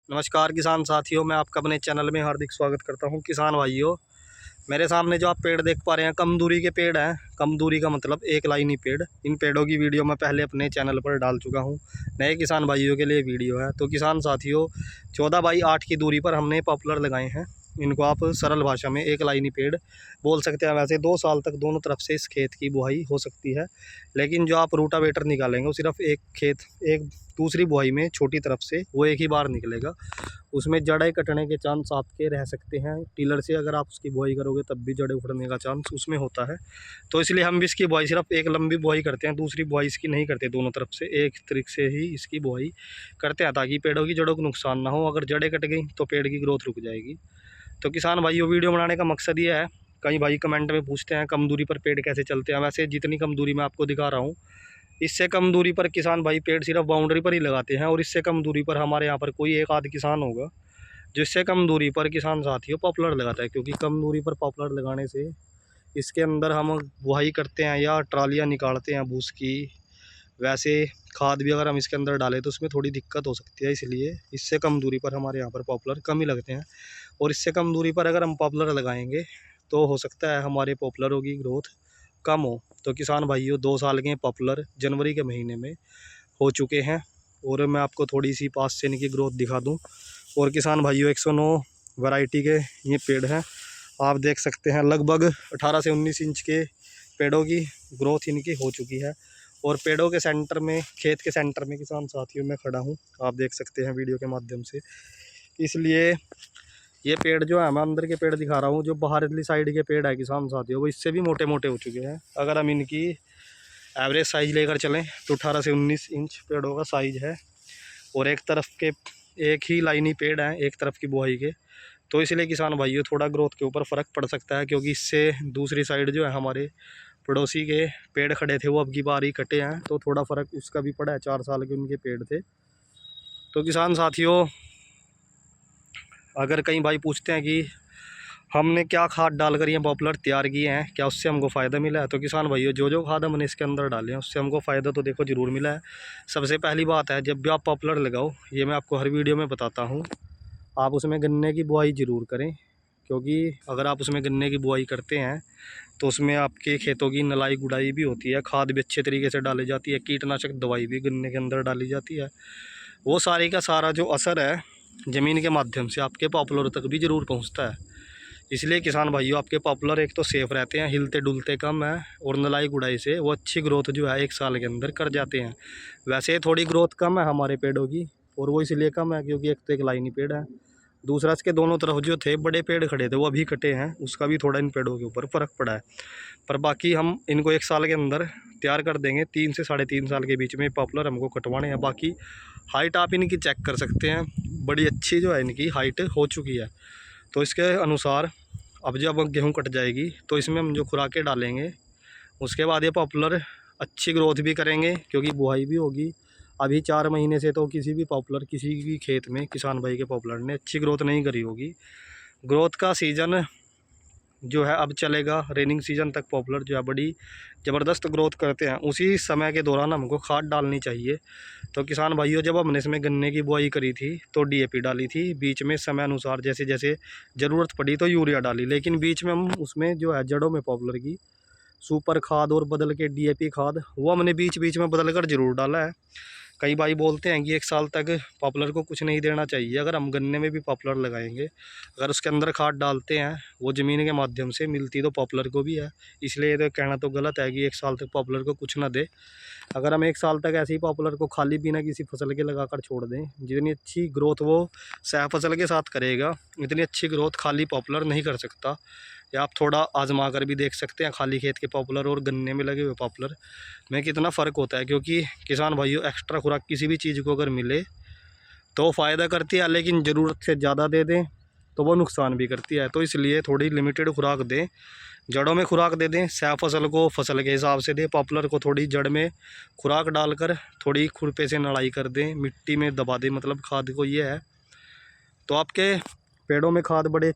नमस्कार किसान साथियों, मैं आपका अपने चैनल में हार्दिक स्वागत करता हूं। किसान भाइयों, मेरे सामने जो आप पेड़ देख पा रहे हैं, कम दूरी के पेड़ हैं। कम दूरी का मतलब एक लाइनी पेड़। इन पेड़ों की वीडियो मैं पहले अपने चैनल पर डाल चुका हूं। नए किसान भाइयों के लिए वीडियो है। तो किसान साथियों, 14x8 की दूरी पर हमने पॉपुलर लगाए हैं। इनको आप सरल भाषा में एक लाइनी पेड़ बोल सकते हैं। वैसे 2 साल तक दोनों तरफ से इस खेत की बुआई हो सकती है, लेकिन जो आप रूटावेटर निकालेंगे वो सिर्फ एक दूसरी बुआई में छोटी तरफ से वो एक ही बार निकलेगा। उसमें जड़ें कटने के चांस आपके रह सकते हैं। टिलर से अगर आप उसकी बुआई करोगे तब भी जड़ें उखड़ने का चांस उसमें होता है। तो इसलिए हम भी इसकी बुआई सिर्फ एक लंबी बुआई करते हैं, दूसरी बुआई इसकी नहीं करते। दोनों तरफ से एक तरीके से ही इसकी बुआई करते हैं, ताकि पेड़ों की जड़ों को नुकसान ना हो। अगर जड़ें कट गई तो पेड़ की ग्रोथ रुक जाएगी। तो किसान भाइयों, वीडियो बनाने का मकसद ये है, कई भाई कमेंट में पूछते हैं कम दूरी पर पेड़ कैसे चलते हैं। वैसे जितनी कम दूरी मैं आपको दिखा रहा हूँ, इससे कम दूरी पर किसान भाई पेड़ सिर्फ बाउंड्री पर ही लगाते हैं। और इससे कम दूरी पर हमारे यहाँ पर कोई एक आध किसान होगा जिससे कम दूरी पर किसान साथियों पॉपुलर लगाता है। क्योंकि कम दूरी पर पॉपुलर लगाने से इसके अंदर हम बुआई करते हैं या ट्रालियाँ निकालते हैं भूस की, वैसे खाद भी अगर हम इसके अंदर डालें तो उसमें थोड़ी दिक्कत हो सकती है। इसलिए इससे कम दूरी पर हमारे यहाँ पर पॉपुलर कम ही लगते हैं। और इससे कम दूरी पर अगर हम पॉपुलर लगाएंगे तो हो सकता है हमारे पॉपुलरों की ग्रोथ कम हो। तो किसान भाइयों, 2 साल के पॉपुलर जनवरी के महीने में हो चुके हैं। और मैं आपको थोड़ी सी पास से इनकी ग्रोथ दिखा दूं। और किसान भाइयों, 109 वैरायटी के ये पेड़ हैं। आप देख सकते हैं लगभग 18 से 19 इंच के पेड़ों की ग्रोथ इनकी हो चुकी है। और पेड़ों के सेंटर में, खेत के सेंटर में किसान साथियों मैं खड़ा हूँ, आप देख सकते हैं वीडियो के माध्यम से। इसलिए ये पेड़ जो है, मैं अंदर के पेड़ दिखा रहा हूँ, जो बाहरली साइड के पेड़ है किसान साथियों, वो इससे भी मोटे मोटे हो चुके हैं। अगर हम इनकी एवरेज साइज़ लेकर चलें तो 18 से 19 इंच पेड़ों का साइज़ है। और एक ही लाइनी पेड़ है एक तरफ की बुआई के। तो इसलिए किसान भाइयों, थोड़ा ग्रोथ के ऊपर फ़र्क पड़ सकता है। क्योंकि इससे दूसरी साइड जो है हमारे पड़ोसी के पेड़ खड़े थे, वो अब की बार ही कटे हैं, तो थोड़ा फ़र्क उसका भी पड़ा है। 4 साल के उनके पेड़ थे। तो किसान साथियों, अगर कई भाई पूछते हैं कि हमने क्या खाद डालकर ये पॉपुलर तैयार किए हैं, क्या उससे हमको फ़ायदा मिला है, तो किसान भाइयों, जो खाद हमने इसके अंदर डाले हैं उससे हमको फ़ायदा तो देखो ज़रूर मिला है। सबसे पहली बात है, जब भी आप पॉपुलर लगाओ, ये मैं आपको हर वीडियो में बताता हूँ, आप उसमें गन्ने की बुआई ज़रूर करें। क्योंकि अगर आप उसमें गन्ने की बुआई करते हैं तो उसमें आपके खेतों की नलाई गुड़ाई भी होती है, खाद भी अच्छे तरीके से डाली जाती है, कीटनाशक दवाई भी गन्ने के अंदर डाली जाती है। वो सारी का सारा जो असर है ज़मीन के माध्यम से आपके पॉपुलर तक भी ज़रूर पहुँचता है। इसलिए किसान भाइयों, आपके पॉपुलर एक तो सेफ़ रहते हैं, हिलते डुलते कम है, और नलाई गुड़ाई से वो अच्छी ग्रोथ जो है 1 साल के अंदर कर जाते हैं। वैसे थोड़ी ग्रोथ कम है हमारे पेड़ों की, और वो इसलिए कम है क्योंकि एक तो एक लाइनी पेड़ है, दूसरा इसके दोनों तरफ जो थे बड़े पेड़ खड़े थे वो अभी कटे हैं, उसका भी थोड़ा इन पेड़ों के ऊपर फ़र्क पड़ा है। पर बाकी हम इनको 1 साल के अंदर तैयार कर देंगे। 3 से 3.5 साल के बीच में पॉपुलर हमको कटवाने हैं। बाकी हाइट आप इनकी चेक कर सकते हैं, बड़ी अच्छी जो है इनकी हाइट हो चुकी है। तो इसके अनुसार अब जब गेहूँ कट जाएगी तो इसमें हम जो खुराकें डालेंगे, उसके बाद ये पॉपुलर अच्छी ग्रोथ भी करेंगे, क्योंकि बुआई भी होगी। अभी 4 महीने से तो किसी भी पॉपुलर, किसी भी खेत में किसान भाई के पॉपुलर ने अच्छी ग्रोथ नहीं करी होगी। ग्रोथ का सीज़न जो है अब चलेगा, रेनिंग सीज़न तक पॉपुलर जो है बड़ी ज़बरदस्त ग्रोथ करते हैं। उसी समय के दौरान हमको खाद डालनी चाहिए। तो किसान भाइयों, जब हमने इसमें गन्ने की बुआई करी थी तो डीएपी डाली थी, बीच में समय अनुसार जैसे जैसे ज़रूरत पड़ी तो यूरिया डाली, लेकिन बीच में हम उसमें जो है जड़ों में पॉपुलर की सुपर खाद और बदल के डीएपी खाद, वो हमने बीच बीच में बदल कर ज़रूर डाला है। कई भाई बोलते हैं कि 1 साल तक पॉपुलर को कुछ नहीं देना चाहिए। अगर हम गन्ने में भी पॉपुलर लगाएंगे, अगर उसके अंदर खाद डालते हैं, वो ज़मीन के माध्यम से मिलती तो पॉपुलर को भी है। इसलिए ये तो कहना तो गलत है कि 1 साल तक पॉपुलर को कुछ ना दे। अगर हम 1 साल तक ऐसे ही पॉपुलर को खाली बिना किसी फसल के लगाकर छोड़ दें, जितनी अच्छी ग्रोथ वो सह फसल के साथ करेगा, इतनी अच्छी ग्रोथ खाली पॉपुलर नहीं कर सकता। या आप थोड़ा आजमा कर भी देख सकते हैं खाली खेत के पॉपुलर और गन्ने में लगे हुए पॉपुलर में कितना फ़र्क होता है। क्योंकि किसान भाइयों, एक्स्ट्रा खुराक किसी भी चीज़ को अगर मिले तो फ़ायदा करती है, लेकिन ज़रूरत से ज़्यादा दे दें तो वो नुकसान भी करती है। तो इसलिए थोड़ी लिमिटेड खुराक दें, जड़ों में खुराक दे दें, सह फसल को फसल के हिसाब से दें, पॉपुलर को थोड़ी जड़ में खुराक डालकर थोड़ी खुरपे से नड़ाई कर दें, मिट्टी में दबा दें, मतलब खाद को ये है। तो आपके पेड़ों में खाद बड़े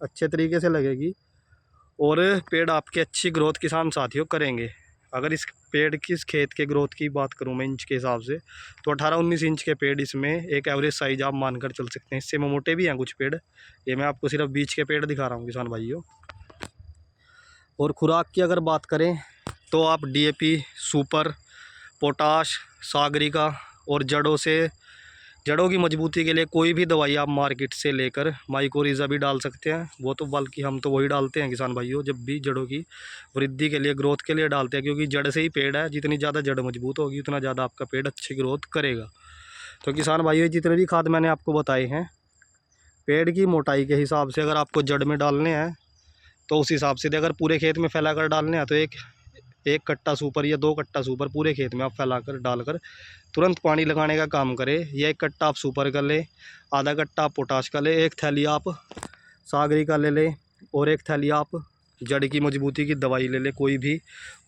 अच्छे तरीके से लगेगी और पेड़ आपके अच्छी ग्रोथ किसान साथियों करेंगे। अगर इस पेड़ की, इस खेत के ग्रोथ की बात करूं मैं इंच के हिसाब से, तो 18-19 इंच के पेड़ इसमें एक एवरेज साइज आप मानकर चल सकते हैं। इससे में मोटे भी हैं कुछ पेड़, ये मैं आपको सिर्फ बीच के पेड़ दिखा रहा हूँ किसान भाइयों। और खुराक की अगर बात करें तो आप DAP, सुपर, पोटाश, सागरिका और जड़ों की मजबूती के लिए कोई भी दवाई आप मार्केट से लेकर माइकोरिज़ा भी डाल सकते हैं। वो तो बल्कि हम तो वही डालते हैं किसान भाइयों, जब भी जड़ों की वृद्धि के लिए, ग्रोथ के लिए डालते हैं, क्योंकि जड़ से ही पेड़ है। जितनी ज़्यादा जड़ मजबूत होगी उतना ज़्यादा आपका पेड़ अच्छी ग्रोथ करेगा। तो किसान भाइयों, जितने भी खाद मैंने आपको बताए हैं, पेड़ की मोटाई के हिसाब से अगर आपको जड़ में डालने हैं तो उस हिसाब से, अगर पूरे खेत में फैलाकर डालने हैं तो एक कट्टा सुपर या 2 कट्टा सुपर पूरे खेत में आप फैलाकर डालकर तुरंत पानी लगाने का काम करें। या 1 कट्टा आप सुपर का लें, आधा कट्टा आप पोटाश का लें, 1 थैली आप सागरी का ले लें और 1 थैली आप जड़ की मजबूती की दवाई ले लें, कोई भी।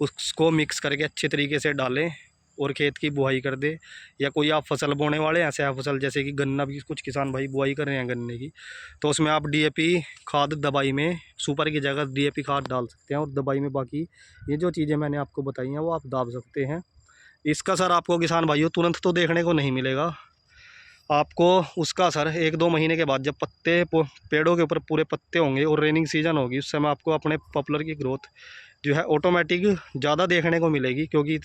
उसको मिक्स करके अच्छे तरीके से डालें और खेत की बुआई कर दे। या कोई आप फसल बोने वाले हैं, ऐसे फसल जैसे कि गन्ना भी कुछ किसान भाई बुआई कर रहे हैं गन्ने की, तो उसमें आप DAP खाद दवाई में सुपर की जगह DAP खाद डाल सकते हैं। और दवाई में बाकी ये जो चीज़ें मैंने आपको बताई हैं वो आप डाल सकते हैं। इसका असर आपको किसान भाइयों तुरंत तो देखने को नहीं मिलेगा, आपको उसका असर 1-2 महीने के बाद, जब पेड़ों के ऊपर पूरे पत्ते होंगे और रेनिंग सीजन होगी, उस समय आपको अपने पॉपुलर की ग्रोथ जो है ऑटोमेटिक ज़्यादा देखने को मिलेगी। क्योंकि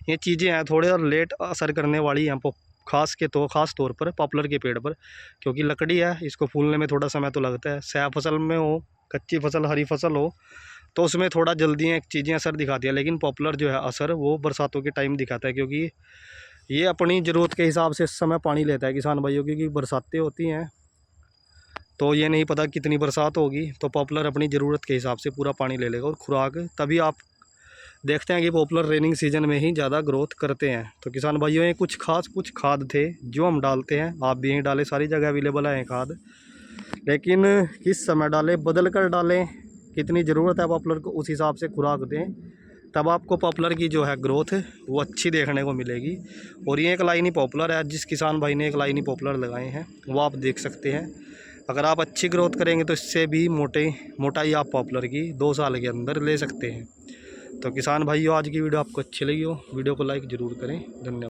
ये चीज़ें हैं थोड़े और लेट असर करने वाली हैं, ख़ास तौर पर पॉपुलर के पेड़ पर, क्योंकि लकड़ी है, इसको फूलने में थोड़ा समय तो लगता है। स्या फसल में हो, कच्ची फसल, हरी फसल हो, तो उसमें थोड़ा जल्दी एक चीज़ें असर दिखाती है। लेकिन पॉपुलर जो है असर वो बरसातों के टाइम दिखाता है, क्योंकि ये अपनी ज़रूरत के हिसाब से इस समय पानी लेता है किसान भाइयों। क्योंकि बरसातें होती हैं तो ये नहीं पता कितनी बरसात होगी, तो पॉपुलर अपनी ज़रूरत के हिसाब से पूरा पानी ले लेगा। और खुराक तभी आप देखते हैं कि पॉपुलर रेनिंग सीजन में ही ज़्यादा ग्रोथ करते हैं। तो किसान भाइयों, ये कुछ खाद थे जो हम डालते हैं, आप भी यहीं डालें, सारी जगह अवेलेबल है खाद। लेकिन किस समय डालें, बदल कर डालें, कितनी ज़रूरत है पॉपुलर को उस हिसाब से खुराक दें, तब आपको पॉपुलर की जो है ग्रोथ वो अच्छी देखने को मिलेगी। और ये एक लाइन ही पॉपुलर है, जिस किसान भाई ने एक लाइन ही पॉपुलर लगाए हैं वो आप देख सकते हैं। अगर आप अच्छी ग्रोथ करेंगे तो इससे भी मोटाई आप पॉपुलर की 2 साल के अंदर ले सकते हैं। तो किसान भाइयों, आज की वीडियो आपको अच्छी लगी हो, वीडियो को लाइक ज़रूर करें। धन्यवाद।